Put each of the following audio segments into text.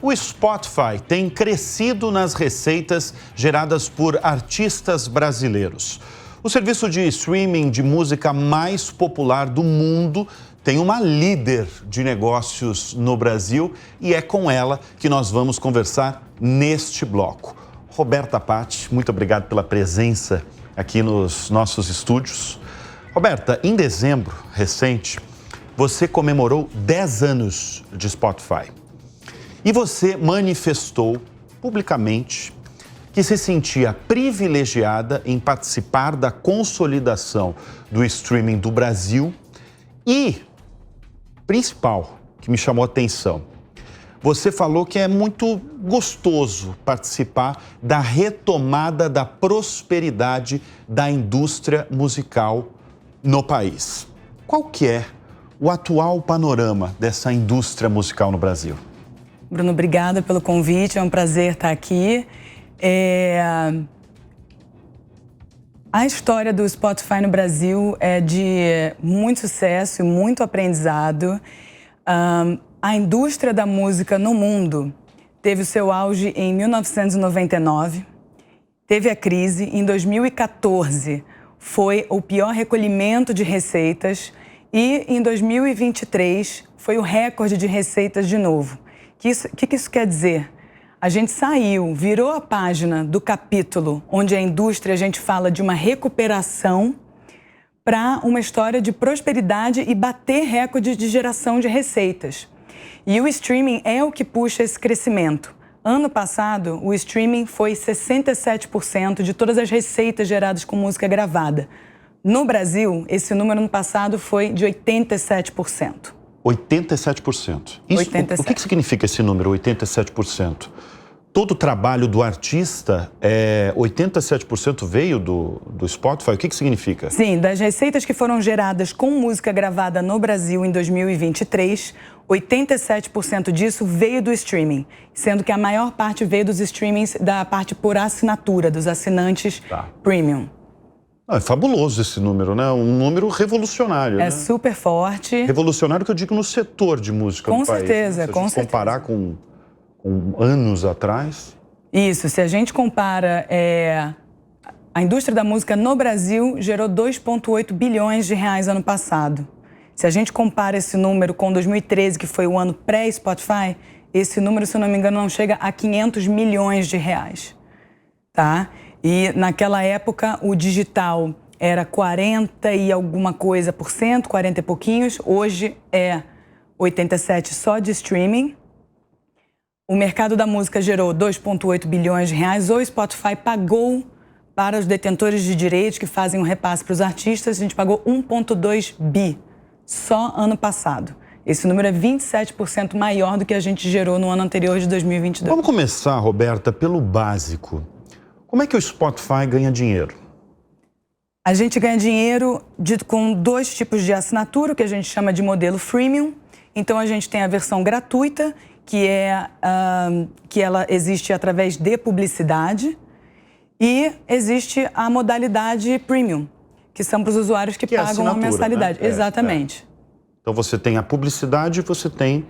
O Spotify tem crescido nas receitas geradas por artistas brasileiros. O serviço de streaming de música mais popular do mundo tem uma líder de negócios no Brasil e é com ela que nós vamos conversar neste bloco. Roberta Patti, muito obrigado pela presença aqui nos nossos estúdios. Roberta, em dezembro recente, você comemorou 10 anos de Spotify. E você manifestou publicamente que se sentia privilegiada em participar da consolidação do streaming do Brasil e, principal, que me chamou a atenção, você falou que é muito gostoso participar da retomada da prosperidade da indústria musical no país. Qual que é o atual panorama dessa indústria musical no Brasil? Bruno, obrigada pelo convite, é um prazer estar aqui. A história do Spotify no Brasil é de muito sucesso e muito aprendizado. A indústria da música no mundo teve o seu auge em 1999, teve a crise, em 2014 foi o pior recolhimento de receitas e em 2023 foi o recorde de receitas de novo. O que isso quer dizer? A gente saiu, virou a página do capítulo onde a indústria, a gente fala de uma recuperação para uma história de prosperidade e bater recorde de geração de receitas. E o streaming é o que puxa esse crescimento. Ano passado, o streaming foi 67% de todas as receitas geradas com música gravada. No Brasil, esse número no passado foi de 87%. 87%. Isso, 87%. O que significa esse número, 87%? Todo o trabalho do artista, 87% veio do Spotify? O que significa? Sim, das receitas que foram geradas com música gravada no Brasil em 2023, 87% disso veio do streaming, sendo que a maior parte veio dos streamings da parte por assinatura, dos assinantes premium. É fabuloso esse número, né? Um número revolucionário, né? É super forte. Revolucionário que eu digo no setor de música do país. Com certeza, né? com certeza. Se a gente comparar com anos atrás. Isso, se a gente compara, a indústria da música no Brasil gerou 2,8 bilhões de reais ano passado. Se a gente compara esse número com 2013, que foi o ano pré-Spotify, esse número, se eu não me engano, não chega a 500 milhões de reais, tá? E naquela época o digital era 40 e alguma coisa por cento, 40 e pouquinhos, hoje é 87 só de streaming. O mercado da música gerou 2,8 bilhões de reais, o Spotify pagou para os detentores de direitos que fazem um repasse para os artistas, a gente pagou 1,2 bi só ano passado. Esse número é 27% maior do que a gente gerou no ano anterior de 2022. Vamos começar, Roberta, pelo básico. Como é que o Spotify ganha dinheiro? A gente ganha dinheiro com dois tipos de assinatura, que a gente chama de modelo freemium. Então, a gente tem a versão gratuita, que ela existe através de publicidade, e existe a modalidade premium, que são para os usuários que pagam a mensalidade. Né? Exatamente. Então, você tem a publicidade e você tem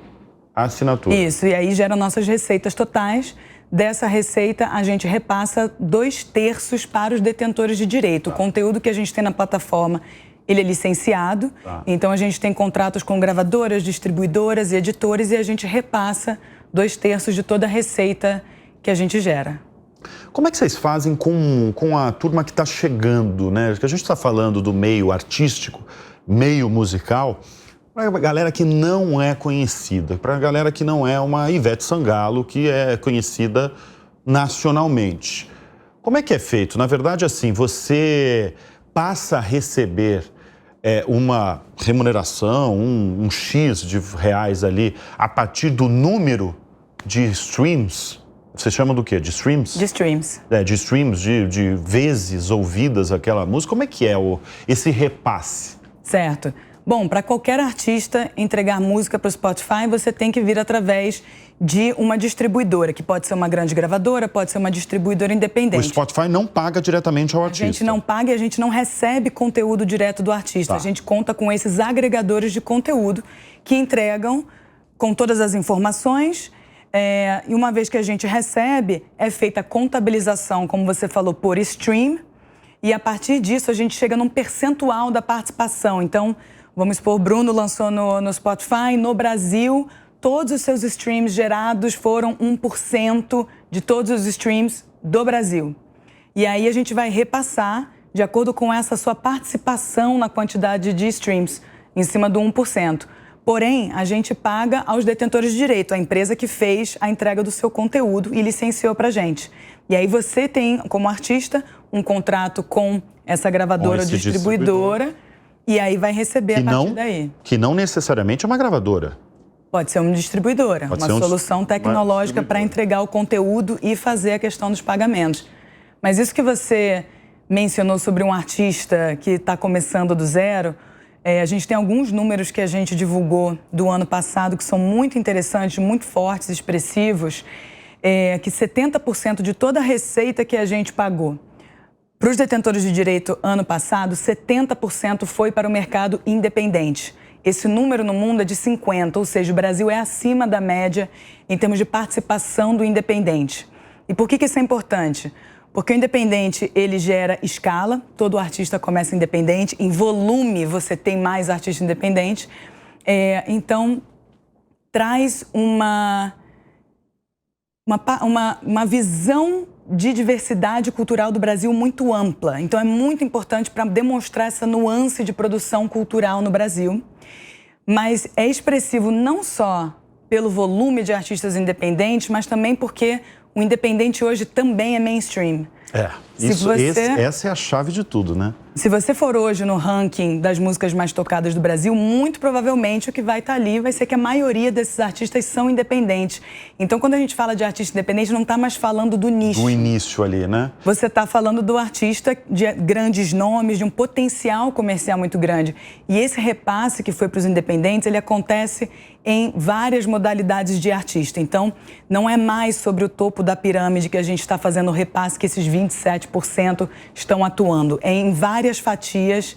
a assinatura. Isso, e aí gera nossas receitas totais. Dessa receita, a gente repassa 2/3 para os detentores de direito. O conteúdo que a gente tem na plataforma, ele é licenciado. Então, a gente tem contratos com gravadoras, distribuidoras e editores e a gente repassa 2/3 de toda a receita que a gente gera. Como é que vocês fazem com a turma que está chegando, né? Porque a gente está falando do meio artístico, meio musical, para a galera que não é conhecida, para a galera que não é uma Ivete Sangalo, que é conhecida nacionalmente. Como é que é feito? Na verdade, assim, você passa a receber uma remuneração, um X de reais ali, a partir do número de streams. Você chama do quê? De streams? De streams. De streams, de vezes ouvidas aquela música. Como é que é esse repasse? Certo. Bom, para qualquer artista entregar música para o Spotify, você tem que vir através de uma distribuidora, que pode ser uma grande gravadora, pode ser uma distribuidora independente. O Spotify não paga diretamente ao artista. A gente não paga e a gente não recebe conteúdo direto do artista. A gente conta com esses agregadores de conteúdo que entregam com todas as informações, E uma vez que a gente recebe, é feita a contabilização, como você falou, por stream. E a partir disso, a gente chega num percentual da participação. Então, vamos supor, o Bruno lançou no Spotify, no Brasil, todos os seus streams gerados foram 1% de todos os streams do Brasil. E aí a gente vai repassar de acordo com essa sua participação na quantidade de streams, em cima do 1%. Porém, a gente paga aos detentores de direito, a empresa que fez a entrega do seu conteúdo e licenciou pra gente. E aí você tem, como artista, um contrato com essa gravadora ou distribuidora e aí vai receber a partir daí. Que não necessariamente é uma gravadora. Pode ser uma distribuidora, uma solução tecnológica para entregar o conteúdo e fazer a questão dos pagamentos. Mas isso que você mencionou sobre um artista que está começando do zero, a gente tem alguns números que a gente divulgou do ano passado que são muito interessantes, muito fortes, expressivos, que 70% de toda a receita que a gente pagou para os detentores de direito ano passado, 70% foi para o mercado independente. Esse número no mundo é de 50%, ou seja, o Brasil é acima da média em termos de participação do independente. E por que isso é importante? Porque o independente, ele gera escala, todo artista começa independente, em volume você tem mais artista independente, então traz uma visão de diversidade cultural do Brasil muito ampla. Então é muito importante para demonstrar essa nuance de produção cultural no Brasil, mas é expressivo não só pelo volume de artistas independentes, mas também porque o independente hoje também é mainstream. Essa é a chave de tudo, né? Se você for hoje no ranking das músicas mais tocadas do Brasil, muito provavelmente o que vai estar ali vai ser que a maioria desses artistas são independentes. Então, quando a gente fala de artista independente, não está mais falando do nicho. Do início ali, né? Você está falando do artista de grandes nomes, de um potencial comercial muito grande. E esse repasse que foi para os independentes, ele acontece em várias modalidades de artista. Então, não é mais sobre o topo da pirâmide que a gente está fazendo o repasse, que esses 27% estão atuando. É em várias fatias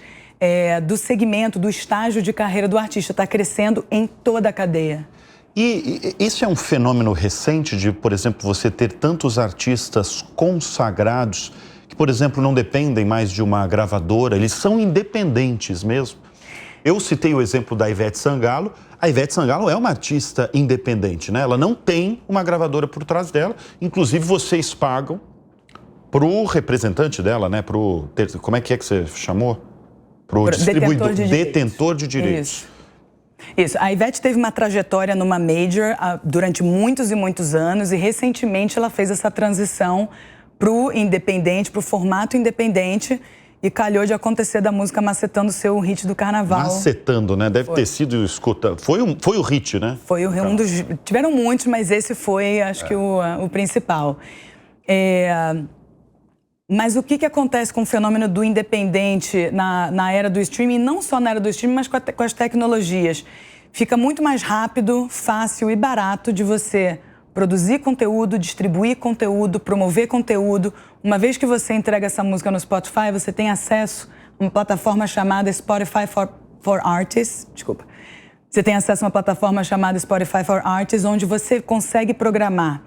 do segmento, do estágio de carreira do artista. Está crescendo em toda a cadeia. E isso é um fenômeno recente de, por exemplo, você ter tantos artistas consagrados que, por exemplo, não dependem mais de uma gravadora, eles são independentes mesmo. Eu citei o exemplo da Ivete Sangalo. A Ivete Sangalo é uma artista independente, né? Ela não tem uma gravadora por trás dela. Inclusive, vocês pagam para o representante dela, né? Como é que você chamou? Para o distribuidor, detentor de direitos. Isso. A Ivete teve uma trajetória numa major durante muitos e muitos anos e recentemente ela fez essa transição para o independente, para o formato independente. E calhou de acontecer da música Macetando ser o hit do carnaval. Macetando, né? Deve ter sido escutado. Foi o hit, né? Foi um dos... Tiveram muitos, mas esse foi, acho que, o principal. Mas o que acontece com o fenômeno do independente na era do streaming? Não só na era do streaming, mas com as tecnologias. Fica muito mais rápido, fácil e barato de você produzir conteúdo, distribuir conteúdo, promover conteúdo. Uma vez que você entrega essa música no Spotify, você tem acesso a uma plataforma chamada Spotify for Artists. Desculpa. Você tem acesso a uma plataforma chamada Spotify for Artists, onde você consegue programar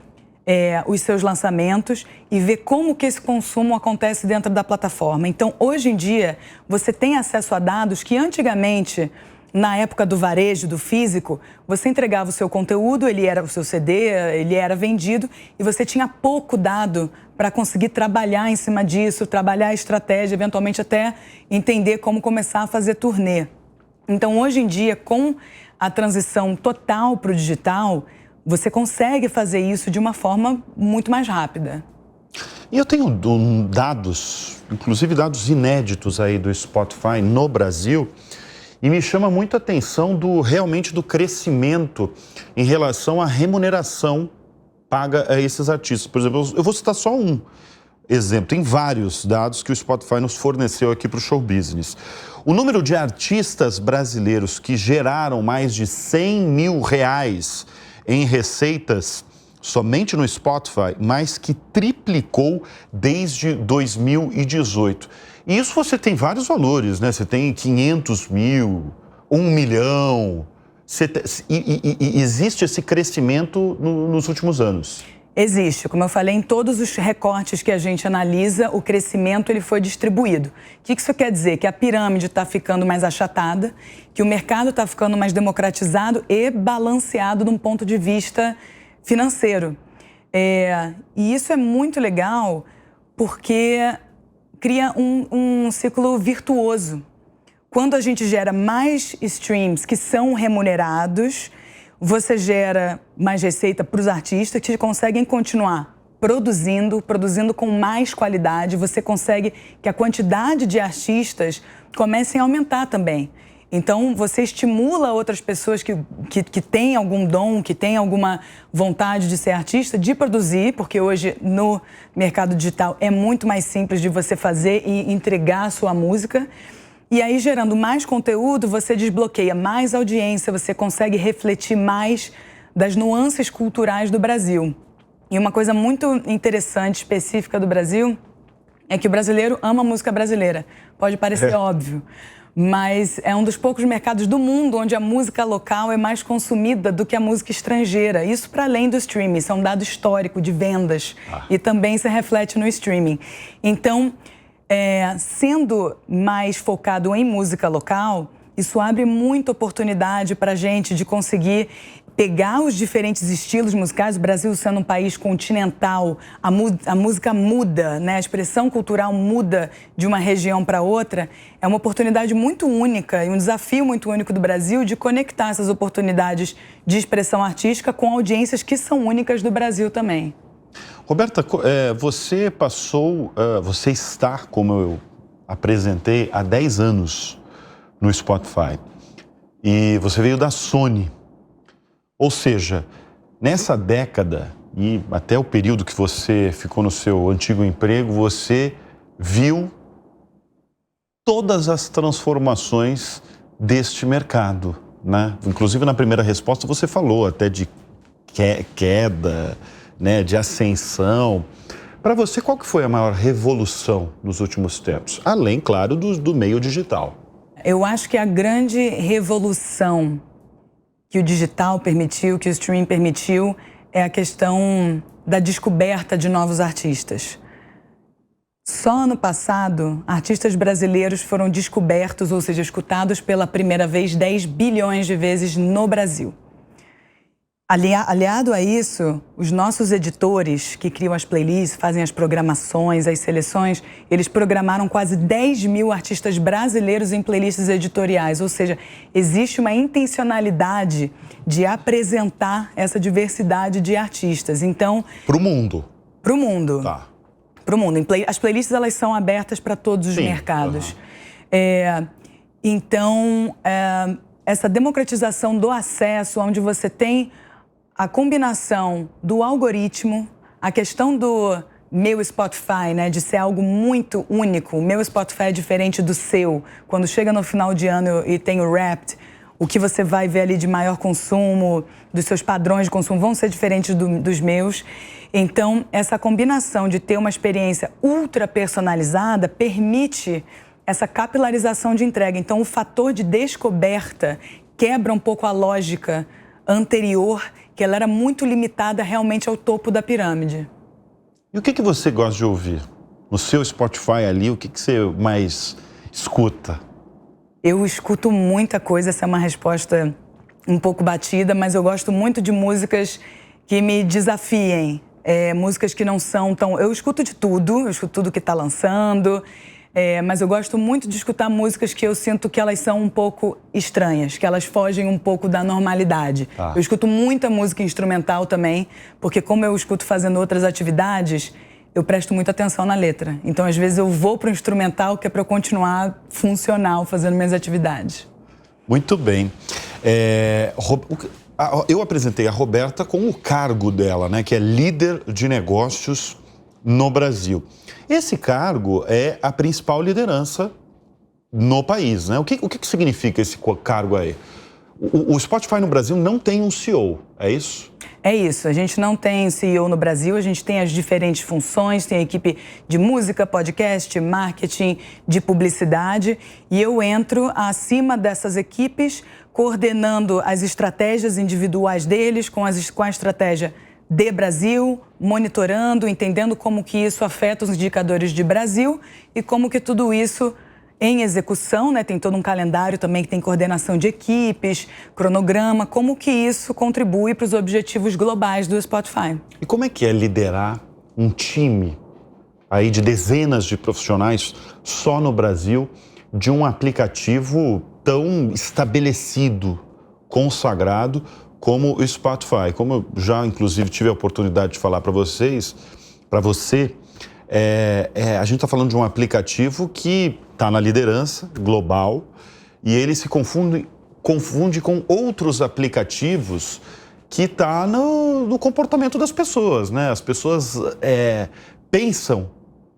os seus lançamentos e ver como que esse consumo acontece dentro da plataforma. Então, hoje em dia, você tem acesso a dados que antigamente, na época do varejo, do físico, você entregava o seu conteúdo, o seu CD, ele era vendido e você tinha pouco dado para conseguir trabalhar em cima disso, trabalhar a estratégia, eventualmente até entender como começar a fazer turnê. Então, hoje em dia, com a transição total para o digital, você consegue fazer isso de uma forma muito mais rápida. E eu tenho dados, inclusive dados inéditos aí do Spotify no Brasil, e me chama muito a atenção realmente do crescimento em relação à remuneração paga a esses artistas. Por exemplo, eu vou citar só um exemplo. Tem vários dados que o Spotify nos forneceu aqui para o Show Business. O número de artistas brasileiros que geraram mais de R$100 mil em receitas somente no Spotify, mais que triplicou desde 2018. E isso você tem vários valores, né? Você tem 500 mil, 1 milhão, existe esse crescimento nos últimos anos? Existe. Como eu falei, em todos os recortes que a gente analisa, o crescimento ele foi distribuído. O que isso quer dizer? Que a pirâmide está ficando mais achatada, que o mercado está ficando mais democratizado e balanceado de um ponto de vista financeiro. E isso é muito legal porque cria um ciclo virtuoso. Quando a gente gera mais streams que são remunerados, você gera mais receita para os artistas que conseguem continuar produzindo com mais qualidade. Você consegue que a quantidade de artistas comecem a aumentar também. Então, você estimula outras pessoas que têm algum dom, que têm alguma vontade de ser artista, de produzir, porque hoje no mercado digital é muito mais simples de você fazer e entregar a sua música. E aí, gerando mais conteúdo, você desbloqueia mais audiência, você consegue refletir mais das nuances culturais do Brasil. E uma coisa muito interessante, específica do Brasil, é que o brasileiro ama a música brasileira. Pode parecer óbvio, mas é um dos poucos mercados do mundo onde a música local é mais consumida do que a música estrangeira. Isso para além do streaming, isso é um dado histórico de vendas e também se reflete no streaming. Então, sendo mais focado em música local, isso abre muita oportunidade para a gente de conseguir pegar os diferentes estilos musicais. O Brasil sendo um país continental, a música muda, né? A expressão cultural muda de uma região para outra. É uma oportunidade muito única e um desafio muito único do Brasil de conectar essas oportunidades de expressão artística com audiências que são únicas do Brasil também. Roberta, você você está, como eu apresentei, há 10 anos no Spotify. E você veio da Sony. Ou seja, nessa década e até o período que você ficou no seu antigo emprego, você viu todas as transformações deste mercado, né? Inclusive, na primeira resposta, você falou até de queda, né, de ascensão. Para você, qual que foi a maior revolução nos últimos tempos? Além, claro, do meio digital. Eu acho que a grande revolução que o digital permitiu, que o streaming permitiu, é a questão da descoberta de novos artistas. Só ano passado, artistas brasileiros foram descobertos, ou seja, escutados pela primeira vez 10 bilhões de vezes no Brasil. Aliado a isso, os nossos editores que criam as playlists, fazem as programações, as seleções, eles programaram quase 10 mil artistas brasileiros em playlists editoriais. Ou seja, existe uma intencionalidade de apresentar essa diversidade de artistas. Então, para o mundo. Para o mundo. Tá. Para o mundo. As playlists, elas são abertas para todos os mercados. Então, essa democratização do acesso, onde você tem a combinação do algoritmo, a questão do meu Spotify, né, de ser algo muito único. O meu Spotify é diferente do seu. Quando chega no final de ano e tem o Wrapped, o que você vai ver ali de maior consumo, dos seus padrões de consumo, vão ser diferentes dos meus. Então, essa combinação de ter uma experiência ultra personalizada permite essa capilarização de entrega. Então, o fator de descoberta quebra um pouco a lógica anterior, que ela era muito limitada realmente ao topo da pirâmide. E o que você gosta de ouvir? No seu Spotify ali, o que você mais escuta? Eu escuto muita coisa, essa é uma resposta um pouco batida, mas eu gosto muito de músicas que me desafiem. Músicas que não são tão... Eu escuto de tudo, eu escuto tudo que está lançando, mas eu gosto muito de escutar músicas que eu sinto que elas são um pouco estranhas, que elas fogem um pouco da normalidade. Eu escuto muita música instrumental também, porque como eu escuto fazendo outras atividades, eu presto muita atenção na letra. Então, às vezes, eu vou para o instrumental, que é para eu continuar funcional fazendo minhas atividades. Muito bem. Eu apresentei a Roberta com o cargo dela, né, que é líder de negócios no Brasil. Esse cargo é a principal liderança no país, né? O que significa esse cargo aí? O Spotify no Brasil não tem um CEO, é isso? É isso, a gente não tem CEO no Brasil, a gente tem as diferentes funções, tem a equipe de música, podcast, marketing, de publicidade, e eu entro acima dessas equipes, coordenando as estratégias individuais deles com a estratégia de Brasil, monitorando, entendendo como que isso afeta os indicadores de Brasil e como que tudo isso em execução, né? Tem todo um calendário também que tem coordenação de equipes, cronograma, como que isso contribui para os objetivos globais do Spotify. E como é que é liderar um time aí de dezenas de profissionais só no Brasil de um aplicativo tão estabelecido, consagrado como o Spotify? Como eu já inclusive tive a oportunidade de falar para você, a gente está falando de um aplicativo que está na liderança global e ele se confunde com outros aplicativos que está no comportamento das pessoas, né? As pessoas pensam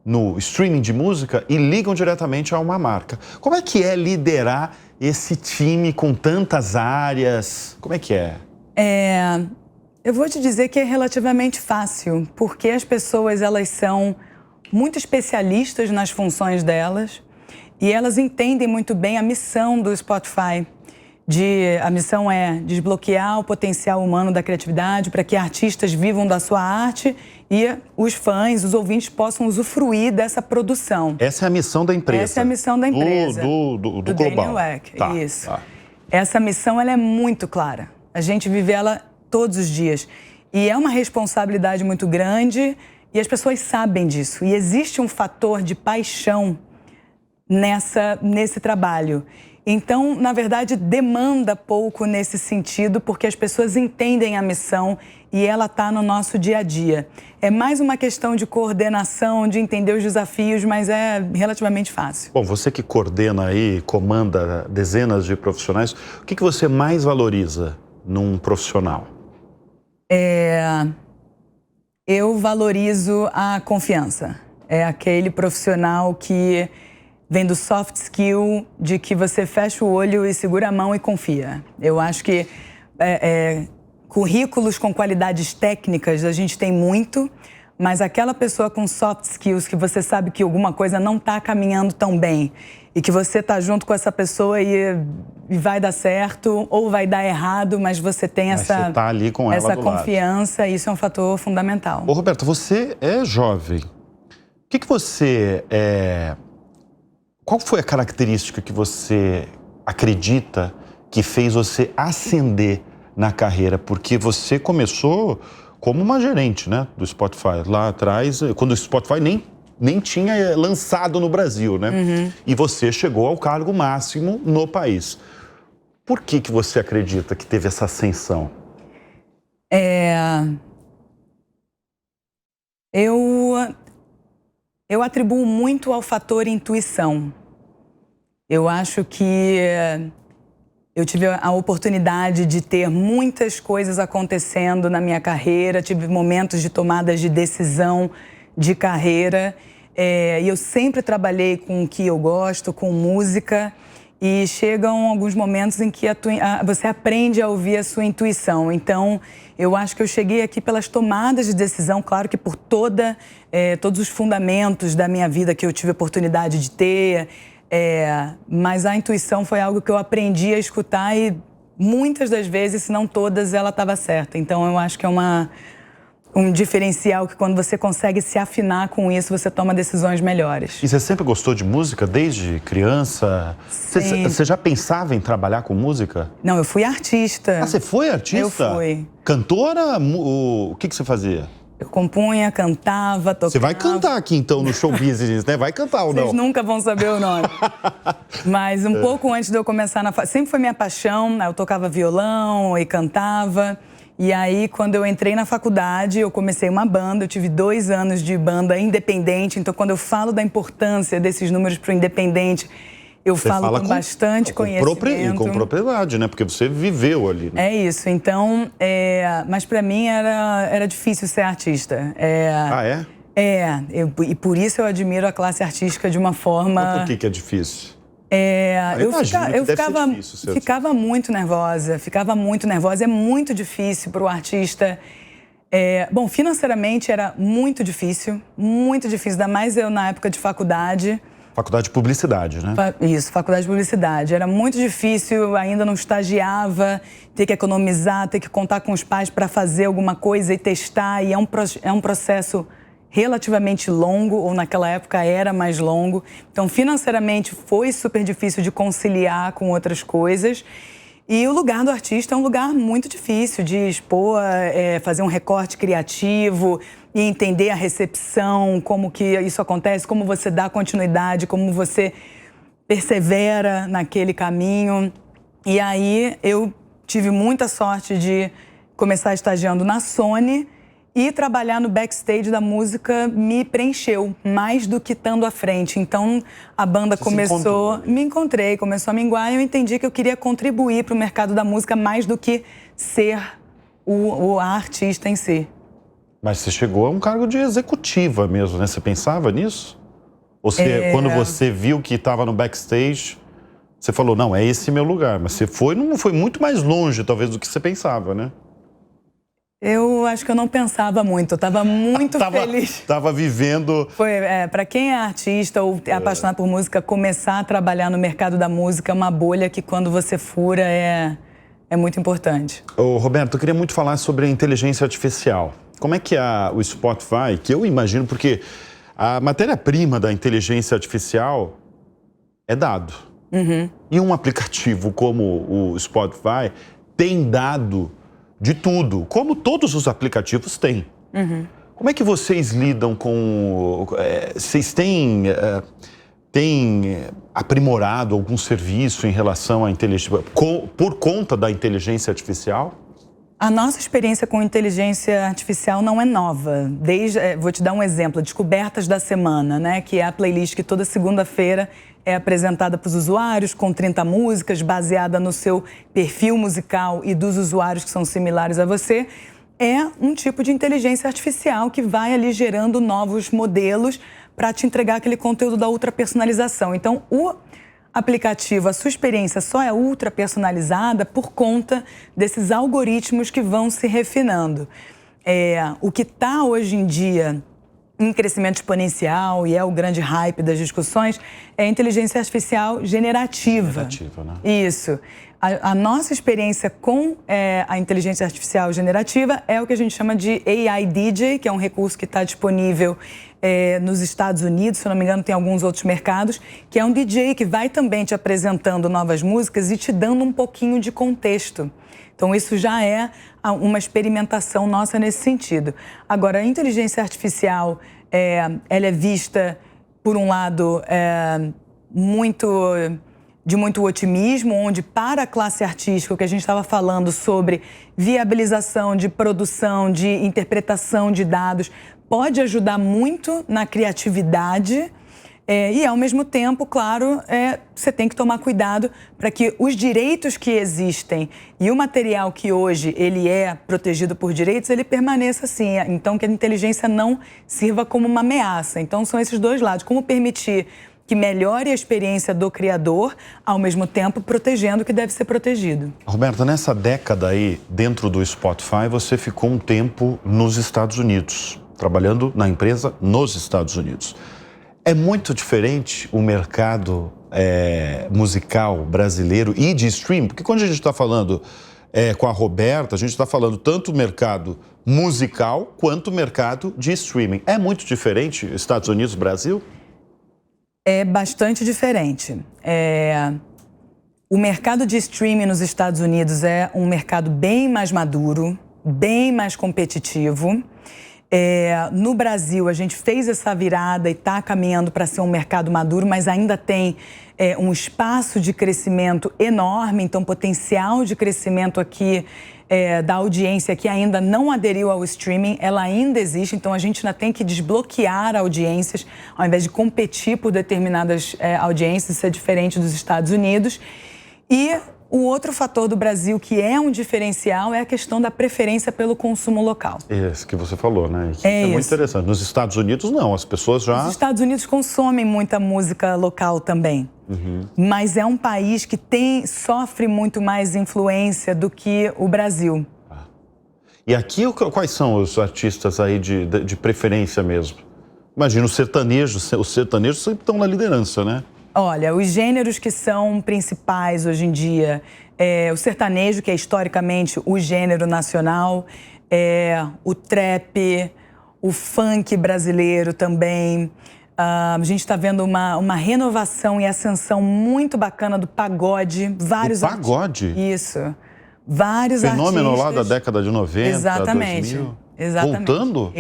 no streaming de música e ligam diretamente a uma marca. Como é que é liderar esse time com tantas áreas? Como é que é? Eu vou te dizer que é relativamente fácil, porque as pessoas elas são muito especialistas nas funções delas e elas entendem muito bem a missão do Spotify. A missão é desbloquear o potencial humano da criatividade para que artistas vivam da sua arte e os fãs, os ouvintes possam usufruir dessa produção. Essa é a missão da empresa. Essa é a missão da empresa. Do global. Tá, isso. Tá. Essa missão ela é muito clara. A gente vive ela todos os dias. E é uma responsabilidade muito grande e as pessoas sabem disso. E existe um fator de paixão nesse trabalho. Então, na verdade, demanda pouco nesse sentido, porque as pessoas entendem a missão e ela está no nosso dia a dia. É mais uma questão de coordenação, de entender os desafios, mas é relativamente fácil. Bom, você que coordena aí, comanda dezenas de profissionais, o que você mais valoriza num profissional? Eu valorizo a confiança. É aquele profissional que vem do soft skill, de que você fecha o olho e segura a mão e confia. Eu acho que currículos com qualidades técnicas a gente tem muito, mas aquela pessoa com soft skills que você sabe que alguma coisa não está caminhando tão bem e que você está junto com essa pessoa e vai dar certo ou vai dar errado, mas você tem essa tá ali com ela essa do confiança, lado. Isso é um fator fundamental. Ô, Roberta, você é jovem. O que você Qual foi a característica que você acredita que fez você ascender na carreira? Porque você começou como uma gerente, né, do Spotify. Lá atrás, quando o Spotify nem tinha lançado no Brasil, né? Uhum. E você chegou ao cargo máximo no país. Por que você acredita que teve essa ascensão? Eu atribuo muito ao fator intuição. Eu acho que eu tive a oportunidade de ter muitas coisas acontecendo na minha carreira, tive momentos de tomadas de decisão de carreira, e eu sempre trabalhei com o que eu gosto, com música, e chegam alguns momentos em que você aprende a ouvir a sua intuição. Então, eu acho que eu cheguei aqui pelas tomadas de decisão, claro que por todos os fundamentos da minha vida que eu tive a oportunidade de ter, mas a intuição foi algo que eu aprendi a escutar e muitas das vezes, se não todas, ela estava certa. Então, eu acho que é um diferencial que quando você consegue se afinar com isso, você toma decisões melhores. E você sempre gostou de música desde criança? Você já pensava em trabalhar com música? Não, eu fui artista. Ah, você foi artista? Eu fui. Cantora? O que você fazia? Eu compunha, cantava, tocava. Você vai cantar aqui, então, no show business, né? Vai cantar ou não? Vocês nunca vão saber o nome. Mas um pouco antes de eu começar sempre foi minha paixão. Eu tocava violão e cantava. E aí, quando eu entrei na faculdade, eu comecei uma banda. Eu tive 2 anos de banda independente. Então, quando eu falo da importância desses números para o independente, eu falo com bastante conhecimento. Com propriedade, né? Porque você viveu ali. Né? É isso. Então, mas para mim era difícil ser artista. E por isso eu admiro a classe artística de uma forma... Mas por que é difícil? Eu ficava muito nervosa. É muito difícil para o artista Bom, financeiramente era muito difícil, ainda mais eu na época de faculdade. Faculdade de Publicidade, né? Isso, faculdade de Publicidade. Era muito difícil, ainda não estagiava, ter que economizar, ter que contar com os pais para fazer alguma coisa e testar. E é um processo relativamente longo, ou naquela época era mais longo. Então, financeiramente, foi super difícil de conciliar com outras coisas. E o lugar do artista é um lugar muito difícil de expor, fazer um recorte criativo e entender a recepção, como que isso acontece, como você dá continuidade, como você persevera naquele caminho. E aí eu tive muita sorte de começar estagiando na Sony e trabalhar no backstage da música me preencheu mais do que estando à frente. Então a banda começou, começou a minguar e eu entendi que eu queria contribuir para o mercado da música mais do que ser a artista em si. Mas você chegou a um cargo de executiva mesmo, né? Você pensava nisso? Ou quando você viu que estava no backstage, você falou, não, é esse meu lugar. Mas você foi muito mais longe, talvez, do que você pensava, né? Eu acho que eu não pensava muito, eu estava muito feliz. Estava vivendo... Para quem é artista ou é apaixonado por música, começar a trabalhar no mercado da música é uma bolha que quando você fura é muito importante. Ô, Roberto, eu queria muito falar sobre a inteligência artificial. Como é que o Spotify, que eu imagino, porque a matéria-prima da inteligência artificial é dado. Uhum. E um aplicativo como o Spotify tem dado de tudo, como todos os aplicativos têm. Uhum. Como é que vocês lidam com... Vocês têm aprimorado algum serviço em relação à inteligência, por conta da inteligência artificial? A nossa experiência com inteligência artificial não é nova. Vou te dar um exemplo, Descobertas da Semana, né? Que é a playlist que toda segunda-feira é apresentada para os usuários, com 30 músicas, baseada no seu perfil musical e dos usuários que são similares a você. É um tipo de inteligência artificial que vai ali gerando novos modelos para te entregar aquele conteúdo da ultrapersonalização. Então, o aplicativo, a sua experiência só é ultra personalizada por conta desses algoritmos que vão se refinando. O que está hoje em dia em crescimento exponencial e é o grande hype das discussões é a inteligência artificial generativa. Generativa, né? Isso. A nossa experiência com a inteligência artificial generativa é o que a gente chama de AI DJ, que é um recurso que está disponível nos Estados Unidos, se eu não me engano tem alguns outros mercados, que é um DJ que vai também te apresentando novas músicas e te dando um pouquinho de contexto. Então isso já é uma experimentação nossa nesse sentido. Agora, a inteligência artificial, ela é vista, por um lado, de muito otimismo, onde para a classe artística, o que a gente estava falando sobre viabilização de produção, de interpretação de dados, pode ajudar muito na criatividade e, ao mesmo tempo, claro, você tem que tomar cuidado para que os direitos que existem e o material que hoje ele é protegido por direitos, ele permaneça assim. Então, que a inteligência não sirva como uma ameaça. Então, são esses dois lados. Como permitir que melhore a experiência do criador, ao mesmo tempo protegendo o que deve ser protegido. Roberta, nessa década aí, dentro do Spotify, você ficou um tempo nos Estados Unidos, trabalhando na empresa nos Estados Unidos. É muito diferente o mercado musical brasileiro e de streaming, porque quando a gente está falando com a Roberta, a gente está falando tanto o mercado musical quanto o mercado de streaming. É muito diferente Estados Unidos e Brasil? É bastante diferente. O mercado de streaming nos Estados Unidos é um mercado bem mais maduro, bem mais competitivo. No Brasil, a gente fez essa virada e está caminhando para ser um mercado maduro, mas ainda tem um espaço de crescimento enorme, então potencial de crescimento aqui da audiência que ainda não aderiu ao streaming, ela ainda existe, então a gente ainda tem que desbloquear audiências, ao invés de competir por determinadas audiências, isso é diferente dos Estados Unidos. E o outro fator do Brasil que é um diferencial é a questão da preferência pelo consumo local. Isso que você falou, né? Isso é muito interessante. Nos Estados Unidos, não. As pessoas já... Os Estados Unidos consomem muita música local também. Uhum. Mas é um país que sofre muito mais influência do que o Brasil. E aqui, quais são os artistas aí de preferência mesmo? Imagina, os sertanejos sempre estão na liderança, né? Olha, os gêneros que são principais hoje em dia, o sertanejo, que é historicamente o gênero nacional, o trap, o funk brasileiro também. A gente está vendo uma renovação e ascensão muito bacana do pagode. Vários pagode? Isso. Vários Fenômeno artistas. lá da década de 90, Exatamente. 2000. Exatamente. Voltando?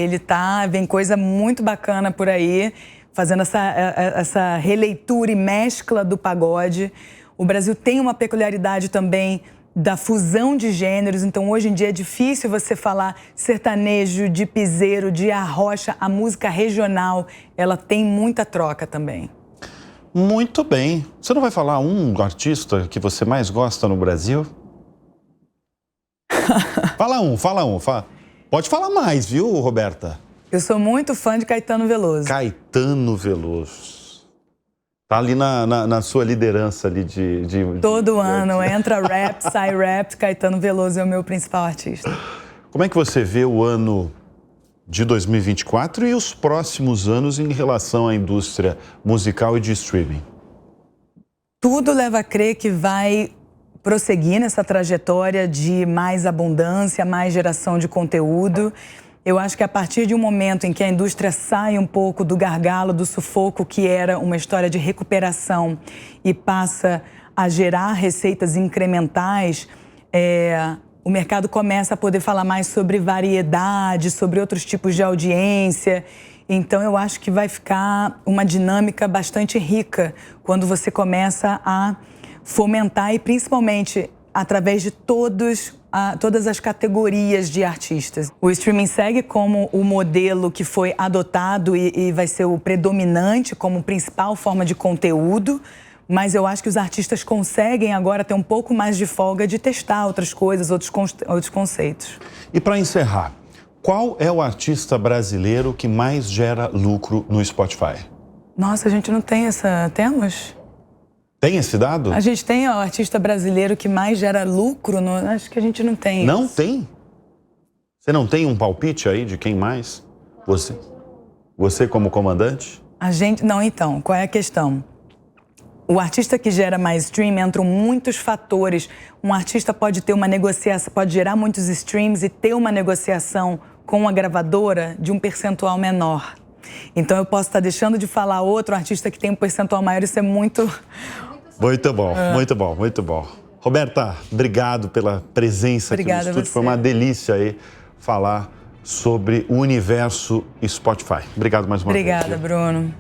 Vem coisa muito bacana por aí, fazendo essa releitura e mescla do pagode. O Brasil tem uma peculiaridade também da fusão de gêneros, então hoje em dia é difícil você falar sertanejo, de piseiro, de arrocha, a música regional, ela tem muita troca também. Muito bem. Você não vai falar um artista que você mais gosta no Brasil? Fala um. Pode falar mais, viu, Roberta? Eu sou muito fã de Caetano Veloso. Caetano Veloso. Tá ali na sua liderança ali Todo ano entra rap, sai rap, Caetano Veloso é o meu principal artista. Como é que você vê o ano de 2024 e os próximos anos em relação à indústria musical e de streaming? Tudo leva a crer que vai prosseguir nessa trajetória de mais abundância, mais geração de conteúdo. Eu acho que a partir de um momento em que a indústria sai um pouco do gargalo, do sufoco, que era uma história de recuperação, e passa a gerar receitas incrementais, o mercado começa a poder falar mais sobre variedade, sobre outros tipos de audiência. Então, eu acho que vai ficar uma dinâmica bastante rica quando você começa a fomentar e, principalmente, através de todas as categorias de artistas. O streaming segue como o modelo que foi adotado e vai ser o predominante como principal forma de conteúdo, mas eu acho que os artistas conseguem agora ter um pouco mais de folga de testar outras coisas, outros conceitos. E para encerrar, qual é o artista brasileiro que mais gera lucro no Spotify? Nossa, a gente não tem temos? Tem esse dado? A gente tem o artista brasileiro que mais gera lucro, acho que a gente não tem. Não tem? Você não tem um palpite aí de quem mais? Você como comandante? Não, então, qual é a questão? O artista que gera mais stream, entram muitos fatores. Um artista pode ter uma negociação, pode gerar muitos streams e ter uma negociação com a gravadora de um percentual menor. Então eu posso estar deixando de falar outro artista que tem um percentual maior, isso é muito... Muito bom, muito bom. Roberta, obrigado pela presença aqui no estúdio. Foi uma delícia aí falar sobre o universo Spotify. Obrigado mais uma vez. Obrigada, Bruno.